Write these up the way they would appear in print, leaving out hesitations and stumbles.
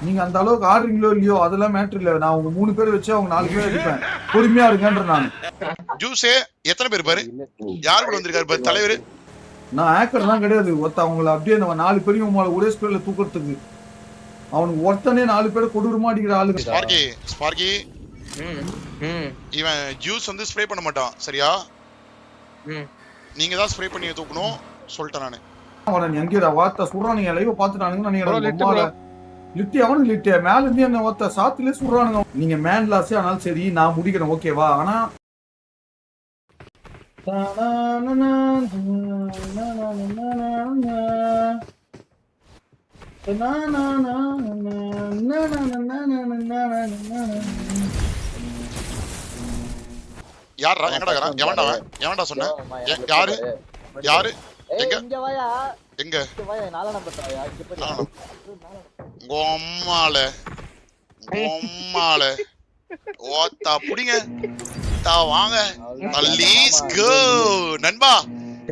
நீங்க அந்த அளவுக்கு ஆடுறீங்களோ இல்லையோ அதெல்லாம் மேட்டர் இல்ல. நான் உங்க 3 பேர் வச்சு அவங்க 4 பேர் அடிப்பேன். பொறுமையா இருங்கன்ற நான். ஜூஸே எத்தனை பேர் பாரு? யார் கூட வந்திருக்காரு பாரு தலைவர்? நான் ஹேக்கர் தான் கிடையாது. ஒருத்த அவங்கள அப்படியே நம்ம 4 பேரையும் உங்களை ஒரே ஸ்பீட்ல தூக்குறதுக்கு அவனுக்கு ஒருத்தனே 4 பேரை கொடூரமா அடிக்கிற ஆளுங்க. ஸ்பார்க்கி இவன் ஜூஸ் வந்து ஸ்ப்ரே பண்ண மாட்டான் சரியா? நீங்க தான் ஸ்ப்ரே பண்ணி தூக்கணும் சொல்லிட்டேன் நானு. அவன் எங்கேடா வார்த்தை சுடுறானுங்க லைவ் பார்த்துட்டானுங்க நீங்க லிட்டி அவனுக்கு லிட்டி மேல இருந்து என்ன ஒருத்த சாத்திலே சுடுறானுங்க. நீங்க மேன் லாஸே ஆனாலும் சரி நான் முடிக்கிறேன் ஓகேவா? ஆனா யாரா எங்கடா இருக்கறான்? எவன்டா சொன்ன? யாரு யாரு எங்க எங்க கோம்மால ஓத்தா புடிங்க தா வாங்க லெட்ஸ் கோ நண்பா.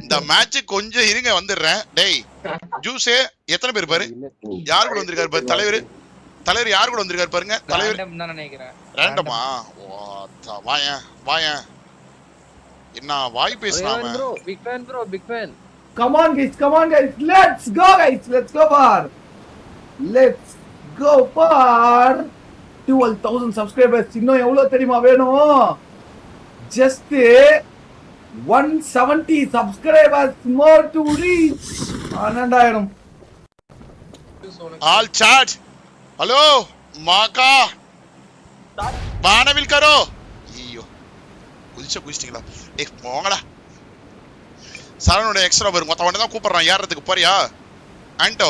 இந்த மேட்ச் கொஞ்சம் இருங்க வந்துடுறேன். டேய் ஜூஸே எத்தனை பேர் பாரு? யார் கூட வந்திருக்காரு பாரு தலைவர் யார் கூட வந்திருக்காரு பாருங்க தலைவர். ரேண்டமா? ஓத்தா வாயேன் என்ன வாய் பேசுறாங்க? Big fan Come on guys, let's go for 12,000 subscribers. இன்னும் எவ்வளவு தெரியுமா வேணும்? Just 170 subscribers more to reach 12,000. All chat. Hello, Maka. Banavil karo. ஐயோ குதிச்சிட்டீங்களா? ஏய் போங்கடா. சரவணோட எக்ஸ்ட்ரா வரும். ஒருத்தன் தான் கூப்பிடுறான் ஏறதுக்கு போறியா? ஆண்டோ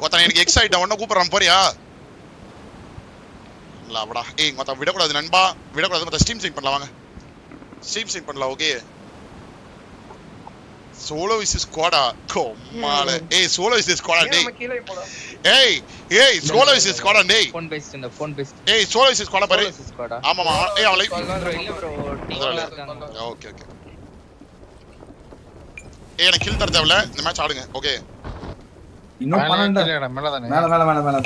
ஒருத்தன் எனக்கு எக்ஸ் ஆயிட்டான் ஒன்னும் கூப்பிடுறான் போறியா? இல்ல அவடா ஏய் ஒருத்தன் விடக்கூடாது நண்பா விடக்கூடாது. மொத்தம் ஸ்டீம் சிங்க் பண்ணலாம் வாங்க. ஸ்டீம் சிங்க் பண்ணலாம் ஓகே. சோலோ விஸ் ஸ்குவாடா கொம்மால. ஏய் சோலோ விஸ் ஸ்குவாடா டேய். ஏய் சோலோ விஸ் ஸ்குவாடா டேய். ஃபோன் பேஸ்ட். ஏய் சோலோ விஸ் ஸ்குவாடா பாரு. ஆமாமா ஏய் அவன் லைவ் இல்ல ப்ரோ டீம்ல இருக்காங்க. ஓகே எனக்கு கில் தர தேவல. இந்த மேட்ச் ஆடுங்க ஓகே. இன்னும் 12 மேல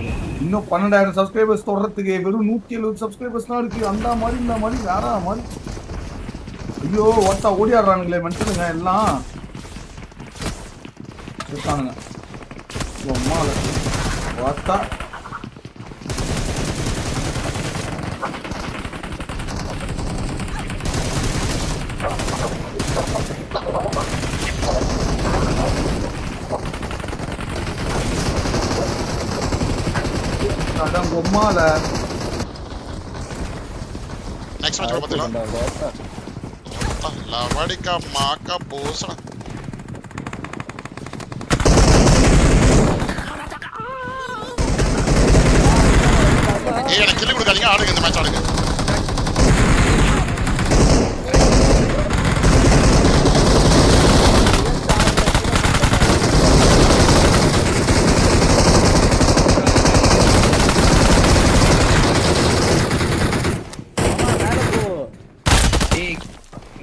இன்னும் 12,000 சப்ஸ்கிரைபர்ஸ் தொடறதுக்கு வெறும் 170 சப்ஸ்கிரைபர்ஸ் தான் இருக்கு. அந்த மாதிரி வேற மாதிரி. ஐயோ ஒருத்தா ஓடியாடுறானுங்களே மனுஷனுங்க எல்லாம் சுத்தானுங்க. அம்மால ஒருத்தா அதான் பொம்மால நெக்ஸ்ட் மேட்ச் பாத்தலாம். லவடிகா மாக்கா போஸ்டா. ஏய் எனக்கு கில் கொடுக்காதீங்க ஆடுங்க இந்த மேட்ச் ஆடுங்க.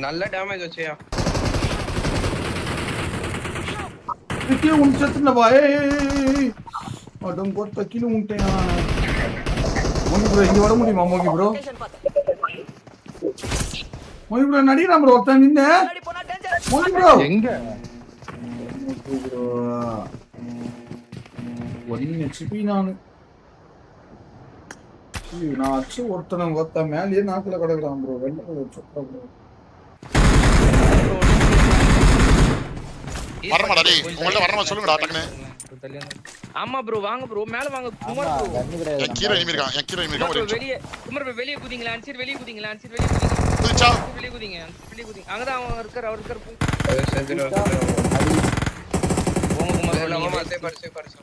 நல்ல டேமேஜ் வச்சியா? கீழே உன்சத்துனவா? ஏய் அடம் போட்ட கீழே உன்ட்டேன். மோகி ப்ரோ இங்க வர முடியுமா? மோகி ப்ரோ நடிகரா ப்ரோ ஒருத்தன் நின்னு. மோகி ப்ரோ எங்க? ப்ரோ 1 HP நான் அச்சு ஒருத்தன் மேலேயே நாக்குல கிடக்குறான் ப்ரோ. வெள்ள கலர் சொட்டா ப்ரோ. வரமாடா டேய் உங்கள்ட்ட வரமா சொல்லுங்கடா டக்குனே. ஆமா ப்ரோ வாங்க ப்ரோ மேல வாங்க. குமார் ப்ரோ என் கீழ இனிமே இருக்கான் ஒரு வெளிய. குமார் ப்ரோ வெளிய குதிங்களா? அன்சர் வெளிய குதிங்களா? குதிச்சா வெளிய குதிங்க. அங்கதான் அவன் இருக்கார். அவர் இருக்கார். போங்க குமார் ப்ரோ மாத்தே பரிசு.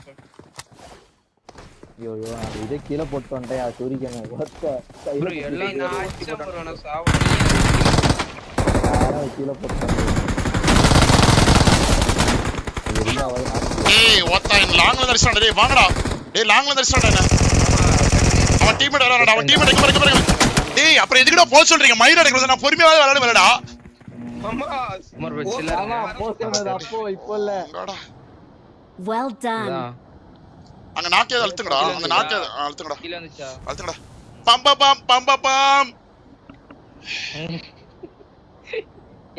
ஐயோ நான் இதே கீழ போட்டு வந்துட்டேன். சூரிக்கங்க ஒருத்த ப்ரோ எல்லாம் நான் அடிச்ச ப்ரோ நான் சாவு. கீழ போட்டு ஏய் ஒருத்தன் லாங்ல தரிசனடா டேய் வாங்கடா. டேய் லாங்ல தரிசனடா என்ன? அவன் டீம்மேட் வரடா. அவன் டீம்மேட் இங்க பாருங்க. டேய் அப்புறம் எதுக்குடா போல் சொல்றீங்க? மயிர் அடக்குறது நான் பொறுமையா விளையாடா. அம்மா குமார் ப்ரோ சில்லர் போஸ்ட் பண்ணது அப்போ இப்போ இல்ல. Well done. அங்க நாக்கே அழுத்துங்கடா, அந்த நாக்கே அழுத்துங்கடா, கீழ வந்துச்சா அழுத்துங்கடா. பம் பம் பம் பம் பம்.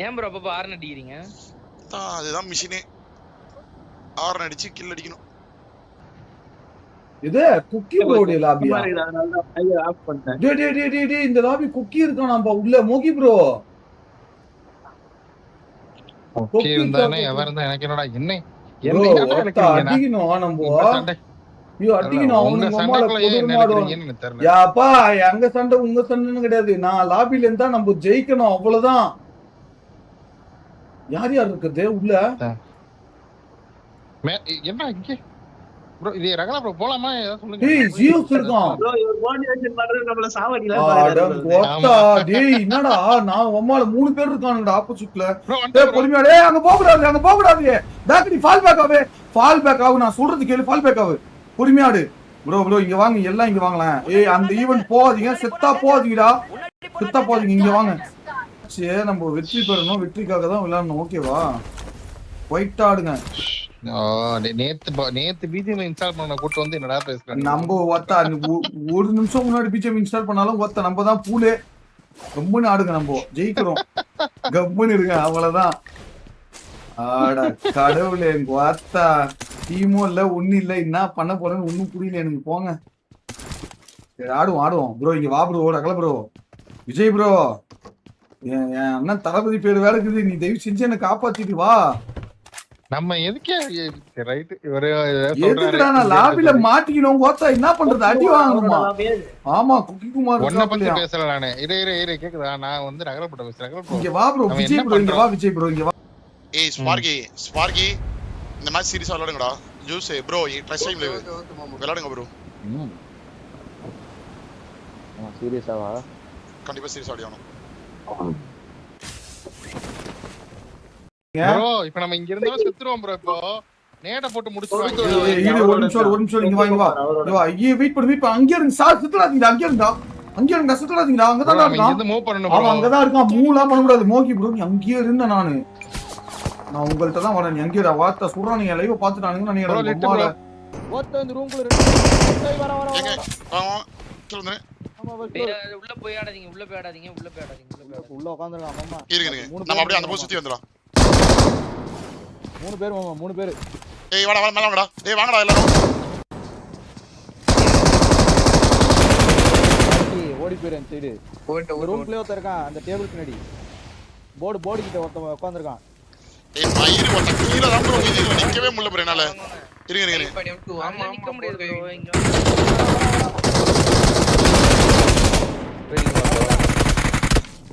ஏன் ப்ரோ அப்ப ஆர்ன் அடிக்கிறீங்க? அதுதான் மிஷினே. ஆர்ன் அடிச்சு கில் அடிக்கணும். இது குக்கி ப்ரோடைய லாபியா? டேய் இந்த லாபி குக்கி இருக்கானாம்பா உள்ள மோகி ப்ரோ. குக்கி இருந்தானே எவன் இருந்தா எனக்கு என்னடா என்ன ப்ரோ அடிக்கணும் நம்போ. ஐயோ அடிக்கணும் அவனுக்கு அம்மால கொடூரமாடுவாங்க. யாப்பா எங்க சண்டை உங்க சண்டைன்னு கிடையாது. நான் லாபில இருந்தா நம்ம ஜெயிக்கணும் அவ்வளவுதான். யார் யார் இருக்குது உள்ள? என்ன இங்க ப்ரோ இது ரகலா ப்ரோ போலாமா ஏதாவது சொல்லுங்க. டேய் ஜியோஸ் இருக்கான் ப்ரோ இவர் மோட்டிவேஷன் பண்றது நம்மள சாவடில பாரு. கோத்தா டேய் என்னடா நான் உம்மால 3 பேர் இருக்கானுங்கடா ஆப்போசிட்ல. டேய் பொறுமையா டேய் அங்க போக கூடாது. பேக் நீ ஃபால் பேக் ஆகு நான் சொல்றது கேளு. ஃபால் பேக் ஆகு பொறுமையாடு. ப்ரோ இங்க வாங்க எல்லாம் இங்க வாங்கலாம். ஏய் அந்த ஈவென்ட் போகாதீங்க. செத்தா போகாதீங்கடா. இங்க வாங்க. சே நம்ம வெற்றி பெறணும். வெற்றிக்காக தான் விளையாடணும். ஓகேவா? ஒயிட் ஆடுங்க. நேத்து பிஜிஎம் இன்ஸ்டால் பண்ண கூட்டு வந்து என்னடா பேசுறாங்க. நம்ம ஒத்தா ஒரு நிமிஷம் முன்னாடி பிஜிஎம் இன்ஸ்டால் பண்ணாலும் ஒத்த நம்ம தான் பூலே. கம்முன்னு ஆடுங்க நம்ம ஜெயிக்கிறோம். கம்முன்னு இருங்க அவ்வளவுதான். ஆடா கடவுளே ஒத்தா டீமும் இல்ல ஒன்னும் இல்ல. என்ன பண்ண போறேன்னு ஒன்னும் புரியல எனக்கு. போங்க சரி ஆடுவோம் ப்ரோ. இங்க வா ப்ரோ. ரகல ப்ரோ விஜய் ப்ரோ என் அண்ணன் தளபதி பேர் வேற இருக்குது. நீ தயவு செஞ்சு என்ன காப்பாத்திட்டு வா. நம்ம எதுக்கே ரைட் இவரே எதுக்குடா நான் லாபில மாட்டிக்கணும். ஓத்தா என்ன பண்றது? அடி வாங்கணுமா? ஆமா குக்கி குமார் ஒன்ன பத்தி பேசல நானே. இரு கேக்குதா? நான் வந்து ரகலப்பட்ட பேசுறேன். இங்க வா ப்ரோ. விஜய் ப்ரோ இங்க வா. விஜய் ப்ரோ இங்க வா. ஏய் ஸ்பார்கி இந்த மேட்ச் சீரியஸா விளையாடுங்கடா. Juice bro dress time live விளையாடுங்க ப்ரோ. சீரியஸாவா? கண்டிப்பா சீரியஸா ஆடியானோம் ப்ரோ. இப்போ நம்ம இங்க இருந்தா செத்துறோம் ப்ரோ. இப்போ நேட போட்டு முடிச்சுவாங்க. ஒரு நிமிஷம் இங்க வா. ஐயே வெயிட் பண்ணு. அங்க இருங்க சார். சுத்தலாதீங்கடா. அங்க இருங்க சுத்தலாதீங்கடா. அங்க தான் இருக்கான். இங்க மூவ் பண்ணனும் ப்ரோ. அங்க தான் இருக்கான். மூவ்லாம் பண்ண கூடாது. மோகி ப்ரோ நீ அங்கேயே இருந்த நான் உங்கள்ட்ட தான் வரேன். நீ அங்கேயே வார்த்தை சொல்றான். நீங்க லைவ் பாத்துட்டானுங்க நினைக்கிறேன். ஓத்த இந்த ரூம்குள்ள ரெண்டு வர ஏங்க சொல்லுங்க. உள்ள போய் ஆடாதீங்க. உள்ள உட்கார்ந்திருக்கான் மாமா. இருங்க நம்ம அப்படியே அந்த போய் சுத்தி வந்துறோம். 3 பேர் மாமா 3 பேர். ஏய் வாடா மேல வாங்கடா. ஏய் வாங்கடா எல்லாரும். ஓடி போயிரு அந்த சைடு. ரூம்குள்ளே ஒருத்தன் இருக்கான் அந்த டேபிள் பின்னாடி. போர்டு கிட்ட ஒருத்தன் உட்கார்ந்திருக்கான். ஏய் மயிறு ஒட்ட கீழ தான் ப்ரோ. இது நிக்கவே முடியல ப்ரோ என்னால. இருங்க ஆமா நிக்க முடியாது ப்ரோ. இங்க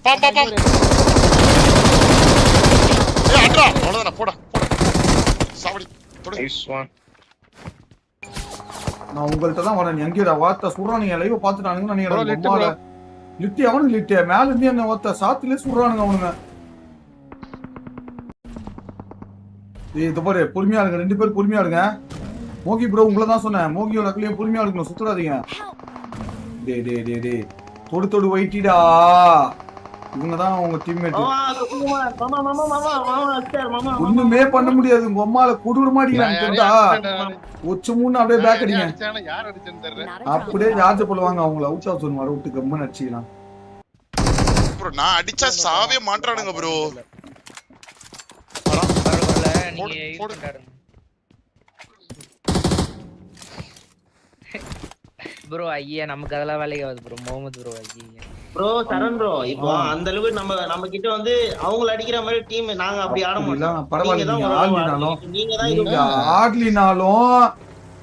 பம் ஏய் அட்ரா அவ்வளவுதான். போடா சாவடி தொடு. நான் உங்கள்ட்ட தான் வரேன். நீ அங்கேயே வார்த்தை சொல்றான். நீங்க லைவ் பாத்துட்டானுங்க நினைக்கிறேன். லிட்டி அவனுக்கு லிட்டி மேல இருந்து என்ன ஒத்த சாத்திலே சொல்றானுங்க அவனுங்க. இது பாரு பொறுமையா இருங்க. 2 பேர் பொறுமையா இருங்க. மோகி ப்ரோ உங்களை தான் சொன்னேன். மோகியோட அக்கலையும் பொறுமையா இருக்கணும். சுத்துறாதீங்க. டே தொடு வைட்டிடா. இவங்கதான் உங்க டீம்மேட். ஒண்ணுமே பண்ண முடியாது. உங்க அம்மால கொடூர மாட்டீங்களா? ஒச்சு மூணு அப்படியே பேக் அடிங்க. அப்படியே சார்ஜ் பண்ணுவாங்க. அவங்கள அவுட் ஆஃப் ஜோன் வர விட்டு கம்மன் அடிச்சிக்கலாம். ப்ரோ நான் அடிச்சா சாவே மாட்டறானுங்க ப்ரோ. நீங்க யூஸ் பண்ணாருங்க ப்ரோ. ஐயா நமக்கு அதெல்லாம் வேலைக்கு ஆகுது ப்ரோ. முகமது ப்ரோ ஐயா ப்ரோ சரண் ப்ரோ இப்போ அந்த அளவுக்கு நம்ம கிட்ட வந்து அவங்கள அடிக்கிற மாதிரி டீம் நாங்க அப்படி ஆட மாட்டோம். பரவாயில்ல. நீங்க ஆடலினாலும்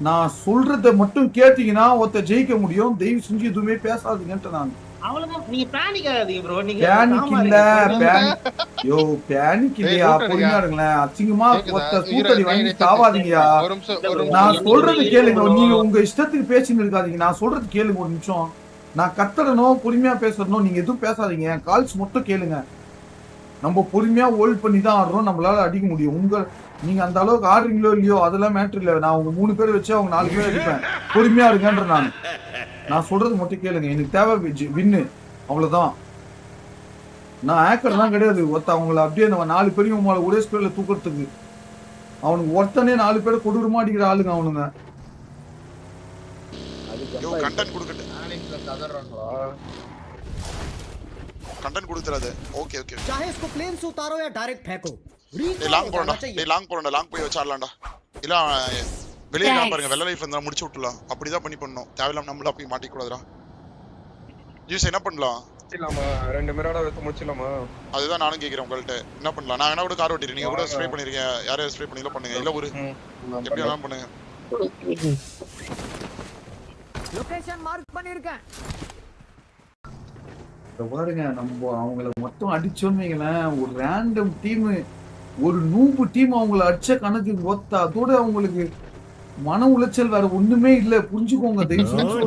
நான் சொல்றத மட்டும் கேட்டீங்கன்னா ஒருத்த ஜெயிக்க முடியும். தயவு செஞ்சு எதுவுமே பேசாதீங்கன்ட்டு நான் அவ்வளவுதான். நீங்க பேனிக் ஆகாதீங்க ப்ரோ. நீங்க பேனிக் இல்ல. பேனிக் இல்லையா? பொறுமையா இருங்களேன். அசிங்கமா ஒத்த சூட்டடி வாங்கி சாவாதீங்கயா. நான் சொல்றது கேளுங்க. நீங்க உங்க இஷ்டத்துக்கு பேசின்னு இருக்காதீங்க. நான் சொல்றது கேளுங்க ஒரு நிமிஷம். நான் கத்தறணும் பொறுமையா பேசணும். நீங்க எதுவும் பேசாதீங்க. என் கால்ஸ் மட்டும் கேளுங்க. நம்ம பொறுமையா ஹோல்ட் பண்ணி தான் ஆடுறோம். நம்மளால அடிக்க முடியும். நீங்க அந்த அளவுக்கு ஆடுறீங்களோ இல்லையோ அதெல்லாம் மேட்டர் இல்ல. நான் உங்க 3 பேர் வச்சு அவங்க 4 பேர் அடிப்பேன். பொறுமையா இருங்கன்ற நான் சொல்றது மட்டும் கேளுங்க. எனக்கு தேவை வின்னு அவ்வளவுதான். நான் ஹேக்கர் தான் கிடையாது. ஒருத்த அவங்கள அப்படியே நம்ம 4 பேரையும் உங்களை ஒரே ஸ்பீட்ல தூக்கிறதுக்கு அவனுக்கு ஒருத்தனே 4 பேரை கொடூரமா அடிக்கிற ஆளுங்க அவனுங்க. யோ கண்டென்ட் கொடுக்கட்டு கண்டென்ட் கொடுத்துறாது ஓகே ஓகே चाहे इसको प्लेन से उतारो या डायरेक्ट फेंको டேய் லாங் போறடா டேய் லாங் போறடா லாங் போய் வச்சாடலாம்டா இல்ல வெளிய காம் பாருங்க வெள்ள லைஃப் இருந்தா முடிச்சு விட்டுலாம் அப்படிதான் பண்ணி பண்ணோம் தேவையில்லாம நம்மள போய் மாட்டிக்க கூடாதுடா ஜூஸ் என்ன பண்ணலாம் முடிச்சலாமா 2 மிராடா வெச்சு முடிச்சலாமா அதுதான் நானும் கேக்குறேன் உங்கள்ட்ட என்ன பண்ணலாம் நான் என்ன கூட கார் ஓட்டிறேன் நீங்க கூட ஸ்ப்ரே பண்ணிருக்கீங்க யாரே ஸ்ப்ரே பண்ணீங்களோ பண்ணுங்க இல்ல ஒரு எப்படி வேணாலும் பண்ணுங்க லொகேஷன் மார்க் பண்ணிருக்கேன் பாருங்க நம்ம அவங்கள மொத்தம் அடிச்சோன்னு வைங்களேன் ஒரு ரேண்டம் டீம் ஒரு நூபு டீம் அவங்கள அடிச்ச கணக்கு ஒத்தா அதோட அவங்களுக்கு மன உளைச்சல் வேற ஒண்ணுமே இல்ல புரிஞ்சுக்கோங்க தயவு செஞ்சு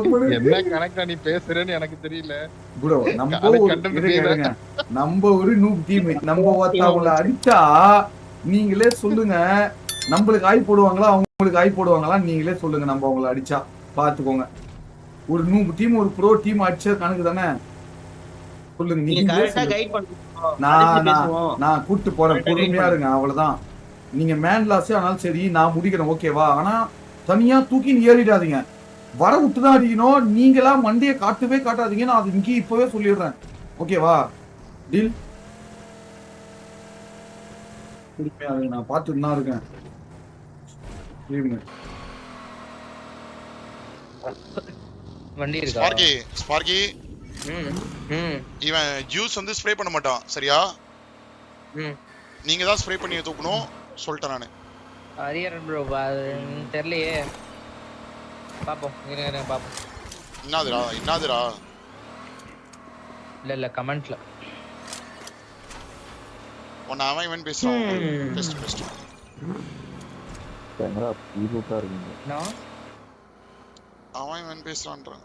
சொல்றேன் என்ன கணக்கா நீ பேசுறேன்னு எனக்கு தெரியல ப்ரோ நம்ம ஒரு நூபு டீம் நம்ம ஒத்த அவங்கள அடிச்சா நீங்களே சொல்லுங்க நம்மளுக்கு ஆய் போடுவாங்களா அவங்களுக்கு ஆய் போடுவாங்களா நீங்களே சொல்லுங்க நம்ம அவங்கள அடிச்சா பாத்துக்கோங்க ஒரு நூபு டீம் ஒரு ப்ரோ டீம் அடிச்ச கணக்கு தானே சொல்லுங்க நீங்க நான் கூட்டு போறேன் பொறுமையா இருங்க அவ்வளவுதான் நீங்க மேன் லாஸே ஆனாலும் சரி நான் முடிக்கிறேன் ஓகேவா ஆனா தனியா தூக்கி ஏறிடாதீங்க வர விட்டுதான் அடிக்கணும் நீங்களா மண்டையை காட்டவே காட்டாதீங்க நான் அது இங்கே இப்பவே சொல்லிடுறேன் ஓகேவா டீல் பொறுமையா இருங்க நான் பார்த்துட்டு தான் இருக்கேன் வண்டி இருக்கா ஸ்பார்க்கி ஸ்பார்க்கி இவன் ஜூஸ் வந்து ஸ்ப்ரே பண்ண மாட்டான் சரியா நீங்க தான் ஸ்ப்ரே பண்ணி தூக்கணும் சொல்லிட்டேன் நானு ஹரியர் ப்ரோ தெரியலையே பாப்போம் இருங்க பாப்போம் என்னதுடா இல்ல கமெண்ட்ல ஒன்னு அவன் இவன் பேசுறான் பெஸ்ட் கேமரா பீலூட்டா இருக்கீங்க நான் அவன் இவன் பேசுறான்றான்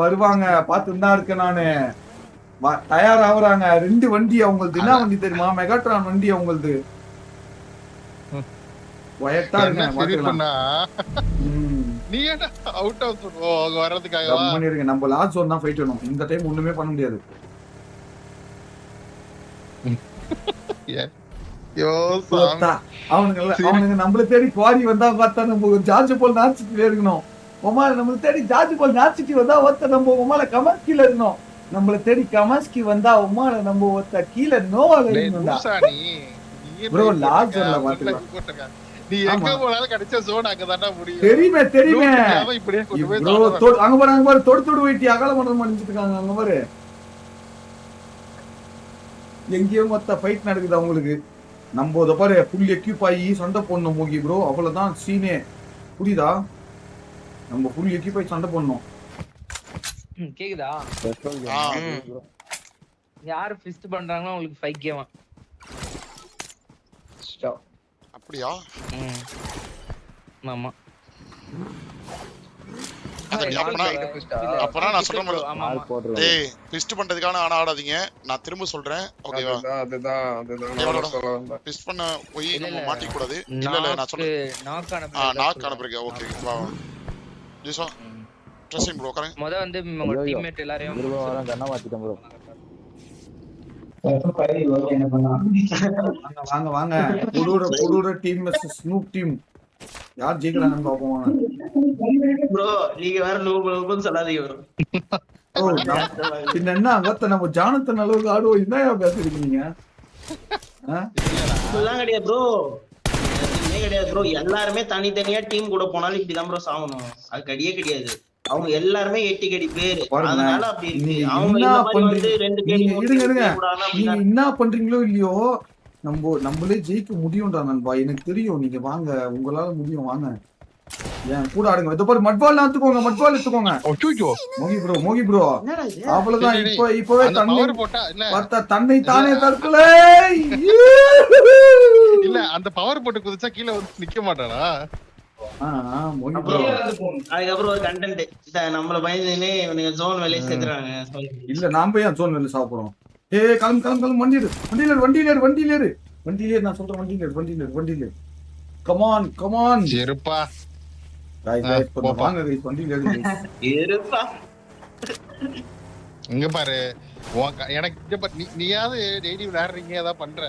வருவாங்க பாத்துதான் இருக்கேன் நானு தயாராகுறாங்க 2 வண்டி அவங்களுக்கு என்ன வண்டி தெரியுமா மெகாட்ரான் வண்டி அவங்களுக்கு நீ என்ன அவுட் ஆஃப் வர்றதுக்காக நம்ம லாஸ்ட் ஜோன் தான் ஃபைட் வேணும் இந்த டைம் ஒண்ணுமே பண்ண முடியாது அவனுங்க நம்மள தேடி குவாரி வந்தா பார்த்தா நம்ம ஜார்ஜ் போல் நாச்சிட்டு இருக்கணும் உமால நம்மள தேடி ஜார்ஜ் போல் நாச்சிட்டு வந்தா ஒருத்த நம்ம உமால கமஸ்கில இருக்கணும் நம்மள தேடி கமஸ்கி வந்தா உமால நம்ம ஒருத்த கீழே நோவால இருக்கணும்டா ப்ரோ லாஸ்ட்ல மாட்டலாம் நீ எங்க போனாலும் கிடைச்ச ஜோன் அங்கதான்டா முடியும் தெரியுமே இப்படியே கொண்டு போய் ப்ரோ அங்க பாரு தொடு வைட்டி அகல மணல் மணிச்சிட்டு இருக்காங்க அங்க பாரு எங்கேயோ மொத்த ஃபைட் நடக்குது அவங்களுக்கு நம்ம இதை பாரு ஃபுல் எக்யூப் ஆகி சண்டை போடணும் மோகி ப்ரோ அவ்வளவுதான் சீனே புரியுதா நம்ம ஃபுல் எக்யூப் ஆகி சண்டை போடணும் கேக்குதா யாரு ஃபிஸ்ட் பண்றாங்களோ உங்களுக்கு 5 கேமா அப்படியா ஆமா அப்பனா நான் சொல்ற மாதிரி டேய் ஃபிஸ்ட் பண்றதுக்கான ஆனா ஆடாதீங்க நான் திரும்ப சொல்றேன் ஓகேவா அதுதான் ஃபிஸ்ட் பண்ண போய் நம்ம மாட்டிக்க கூடாது இல்ல நான் சொல்றேன் நாக் அனுப்புறீங்க ஓகே வா ஜீசா ட்ரெஸ்ஸிங் ப்ரோ கரெக்ட் முத வந்து உங்க டீம்மேட் எல்லாரையும் ப்ரோ வரேன் கண்ணா மாத்திட்டேன் ப்ரோ வாங்க புடுற டீம் ஸ்னூப் டீம் யார் ஜெயிக்கிறாங்கன்னு பாப்போம் ப்ரோ நீங்க வேற நூபுன்னு சொல்லாதீங்க ப்ரோ பின்ன என்ன அங்கத்த நம்ம ஜானத்தன் அளவுக்கு ஆடுவோம் என்ன பேசுறீங்க இதெல்லாம் கிடையாது ப்ரோ கிடையாது ப்ரோ எல்லாருமே தனித்தனியா டீம் கூட போனாலும் இப்படிதான் ப்ரோ சாகணும் அது கிடையாது அவங்க எல்லாருமே 8 கடி பேர் அதனால அப்படி இருக்கு அவங்க இந்த மாதிரி வந்து 2 கடி நீங்க என்ன பண்றீங்களோ இல்லையோ நம்மளே ஜெயிக்க முடியும்டா நண்பா எனக்கு தெரியும் நீங்க வாங்க உங்களால முடியும் வாங்க ஏன் கூட ஆடுங்க இத பாரு மட்பால் எடுத்துக்கோங்க மோகி ப்ரோ அவ்வளவுதான் இப்பவே தன்னை தானே தற்கொலை இல்ல அந்த பவர் போட்டு குதிச்சா கீழே வந்து நிக்க மாட்டானா அதுக்கப்புறம் ஒரு கண்டென்ட் நம்மள பயந்துனே இவனுங்க ஜோன் வெளியே சேர்த்துறாங்க இல்ல நாம ஏன் ஜோன் வெளியே சாப்பிடுறோம் கிளம்பு வண்டியில நான் சொல்றேன் வண்டியில கமான் செருப்பா வாங்க கைஸ் வண்டியில இருப்பா இங்க பாரு எனக்கு நீயாவது டெய்லி விளையாடுறீங்க ஏதாவது பண்ற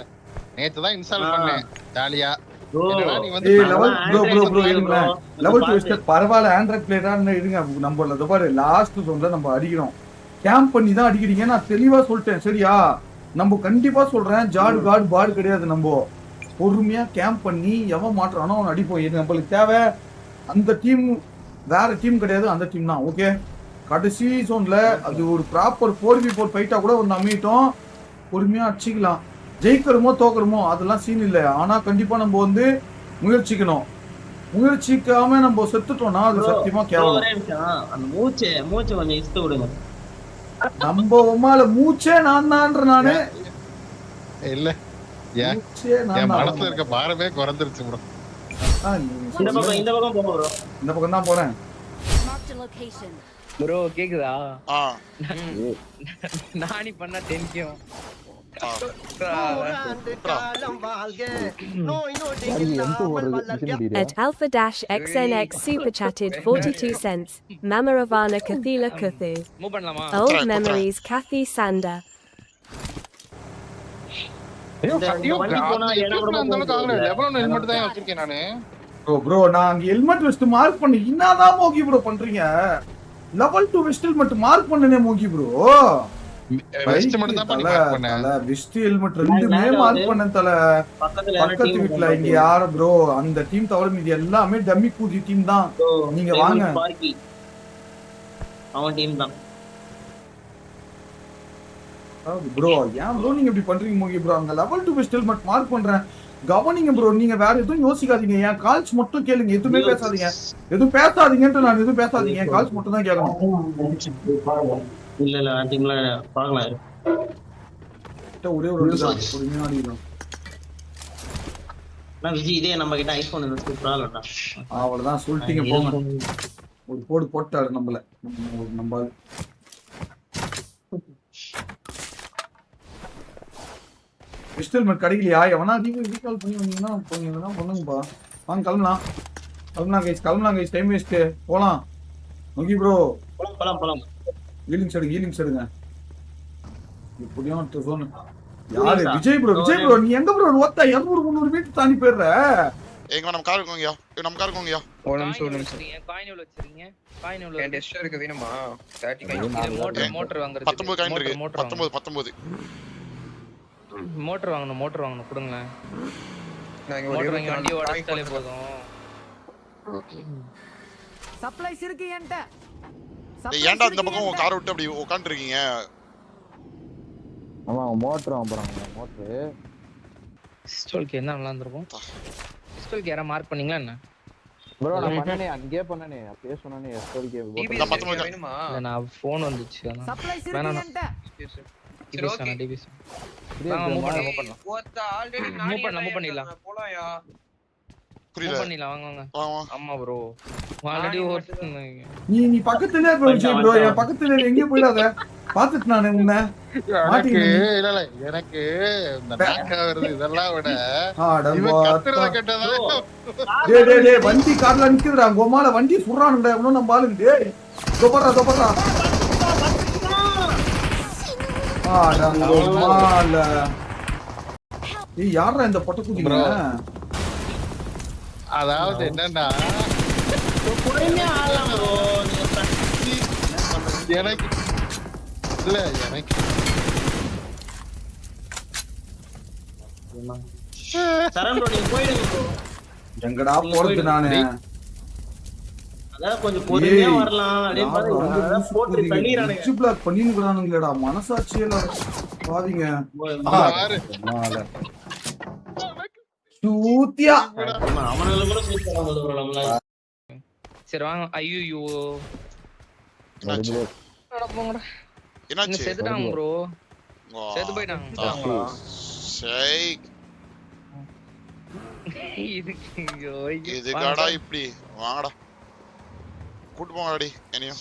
நேத்து தான் இன்ஸ்டால் பண்ணேன் ஜாலியா Bro, என்னடா நீ வந்து ஏய் level bro Android bro player இருங்க. bro. லெவல் பாத்து. 2 பரவாயில்ல ஆண்ட்ராய்ட் பிளேயரான்னு இருங்க. நம்ம இந்த பாரு லாஸ்ட் ஜோன்ல நம்ம அடிக்கிறோம். கேம்ப் பண்ணி தான் அடிக்கிறீங்க. நான் தெளிவா சொல்லிட்டேன் சரியா? நம்ம கண்டிப்பா சொல்றேன் ஜாடு கார்டு பாடு கிடையாது. நம்ம பொறுமையா கேம்ப் பண்ணி எவன் மாட்டுறானோ அவன் அடிப்போம். இது நம்மளுக்கு தேவை. அந்த டீம் வேற டீம் கிடையாது, அந்த டீம் தான். ஓகே, கடைசி ஜோன்ல அது ஒரு ப்ராப்பர் 4v4 ஃபைட்டா கூட வந்து அமையிட்டோம். பொறுமையா அடிச்சுக்கலாம். ஜெயிக்கிறோமோ தோக்குறோமோ அதெல்லாம் சீன் இல்லை. ஆனா கண்டிப்பா நம்ம வந்து முயற்சிக்கணும். முயற்சிக்காம நம்ம செத்துட்டோம்னா அது Bro, சத்தியமா bro, கேவலம். ஒரே நிமிஷம். அந்த மூச்சு கொஞ்சம் இழுத்து விடுங்க. நம்ம உமால மூச்சே நான் தான்ற நானு. இல்ல ஏன் மூச்சே நான் என் தான். மனசுல இருக்க பாரமே குறைஞ்சிருச்சு ப்ரோ. இந்த பக்கம் போங்க bro. இந்த பக்கம் தான் போறேன். Marked a location. ப்ரோ கேக்குதா? ஆ நானி பண்ணா tension. At Alpha Dash XNX super chatted 42 cents. Mamaravana Kathila Kuthu. Move பண்ணலாமா? Old memories Kathy Sander. இந்த வண்டி போனா இடம் கூட அந்த அளவுக்கு ஆகல. லெவல் 1 ஹெல்மெட் தான் வச்சிருக்கேன் நானு. ப்ரோ நான் அங்க ஹெல்மெட் வெஸ்ட் மார்க் பண்ணி என்னதான் மோகி ப்ரோ பண்றீங்க? லெவல் 2 வெஸ்ட் ஹெல்மெட் மார்க் பண்ணனே மோகி ப்ரோ. வெஸ்ட் மட்டும் தான் பண்ணி மார்க் பண்ணேன். தல வெஸ்ட் ஹெல்மெட் ரெண்டுமே மார்க் பண்ணேன் தல. பக்கத்து வீட்ல இங்க யாரு ப்ரோ? அந்த டீம் தவிர மீதி எல்லாமே டம்மி கூதி டீம் தான். நீங்க வாங்க. அவன் டீம் தான். ப்ரோ ஏன் ப்ரோ நீங்க இப்படி பண்றீங்க மோகி ப்ரோ? அங்க லெவல் 2 வெஸ்ட் ஹெல்மெட் மார்க் பண்றேன். கவனிங்க ப்ரோ, நீங்க வேற எதுவும் யோசிக்காதீங்க. என் கால்ஸ் மட்டும் கேளுங்க. எதுவுமே பேசாதீங்க. எதுவும் பேசாதீங்கன்ட்டு நான் எதுவும் பேசாதீங்க. என் கால்ஸ் மட்டும் தான் கேட்கணும். இல்ல டீம்ல பார்க்கலாம். ஒரே ஒரு பொறுமையா அடிக்கலாம். நான் விஜய் இதே நம்ம கிட்ட ஐபோன் இருக்கு சூப்பரா இல்லடா. அவ்வளவுதான் சொல்லிட்டீங்க போங்க. ஒரு போடு போட்டாரு நம்மள. நம்ம பிஸ்டல் கிடைக்கலையா? எவனா ரீகால் பண்ணி வந்தீங்கன்னா பண்ணுங்கப்பா. வாங்க கிளம்பலாம் கைஸ் டைம் வேஸ்ட். போலாம் ஓகே ப்ரோ. போலாம் ஹீலிங்ஸ் எடுங்க. இப்படியும் ஜோன் யாரு? விஜய் ப்ரோ நீ எங்க ப்ரோ? ஒத்த 200-300 மீட்டர் தாண்டி போயிடுற. எங்க நம்ம கார் இருக்கோங்கயா. நம்ம கார் இருக்கோங்கயா. ஒரு நிமிஷம் காயின் எவ்வளவு வச்சிருக்கீங்க? காயின் எவ்வளவு? என் டெஸ்ட் இருக்கு வேணுமா? 30 காயின். மோட்டர் வாங்குறது. 19 காயின் இருக்கு. 19 மோட்டர் வாங்கணும் கொடுங்க. நான் இங்க மோட்டர் ஒரு வாங்கி வண்டி ஓடச்சாலே போதும். சப்ளைஸ் இருக்கு என்கிட்ட. ஏன்டா இந்த பக்கம் கார் விட்டு அப்படி உட்கார்ந்து இருக்கீங்க? ஆமா மோட்டர் வாங்குறாங்க. மோட்டர் பிஸ்டலுக்கு என்ன நல்லா இருந்திருக்கும்? பிஸ்டலுக்கு யாரா மார்க் பண்ணீங்களா என்ன? ப்ரோ நான் பண்ணனே அங்கே பண்ணனே அப்படியே சொன்னனே எஸ்டோல்கே போட்டு வேணுமா? நான் ஃபோன் வந்துச்சு அதான். சப்ளைஸ் இருக்கு என்கிட்ட. சரி ஓகே. டிபிஎஸ் வாங்க மூவ் பண்ணலாம். ஓத்த ஆல்ரெடி மூவ் பண்ணிடலாம். போலாம்யா. புரியல. பண்ணிடலாம் வாங்க. வாங்க. ஆமா ப்ரோ ஆல்ரெடி நீ பக்கத்துலயே இருக்க விஜய் ப்ரோ. என் பக்கத்துல எங்கேயும் போயிடாத. பாத்துட்டு நானு உன்னை எனக்கு இந்த நாக்கா வருது இதெல்லாம் விட ஆட இவன் கத்துறத கேட்டதா. டேய் வண்டி கார்ல நிக்குதுடா. கோமால வண்டி சுறானுடா. எவனோ நம்ம ஆளுங்க. டேய் தொபறா. ஆடா கோமால. ஏய் யாரா இந்த பொட்ட குதிங்க? அதாவது என்னன்னா பொறுமையா ஆடலாம் bro. எனக்கு இல்ல எனக்கு சரண் bro நீங்க போயிடுங்க bro. எங்கடா போறது நானு? அதான் கொஞ்சம் பொறுமையா வரலாம். அதே மாதிரி போட்டு தள்ளிரானுங்க. சுவிட்ச் பிளாக் பண்ணிங்கறானுங்களேடா. மனசாட்சியல பாவிங்க. பாரு சூத்தியா அவனால கூட சூப்பரா bro நம்மள. சரி வாங்க. ஐயோ என்னாச்சு? போங்கடா. என்னாச்சு? செத்துட்டாங்க ப்ரோ. செத்து போயிட்டாங்க. சை இதுகாடா இப்படி வாங்கடா. கூட்டு போங்கடாடி என்னையும்.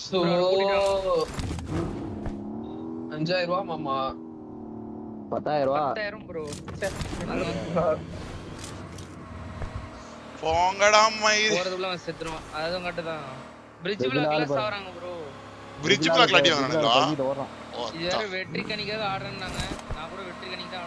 5000 ரூபாய் மாமா. 10000 ரூபாய். 10000 ப்ரோ. போங்கடா மயிர். போறதுக்குள்ள செத்துறோம். அதுவும் கரெக்ட் தான். பிரிட்ஜ் பிளாக்ல சாவறாங்க ப்ரோ. பிரிட்ஜ் பிளாக்ல அடி வாங்குறாங்களா? ஓடுறான். இது வேற வெற்றி கணிக்காக ஆடுறாங்க. நான் கூட வெற்றி கணிக்கு தான்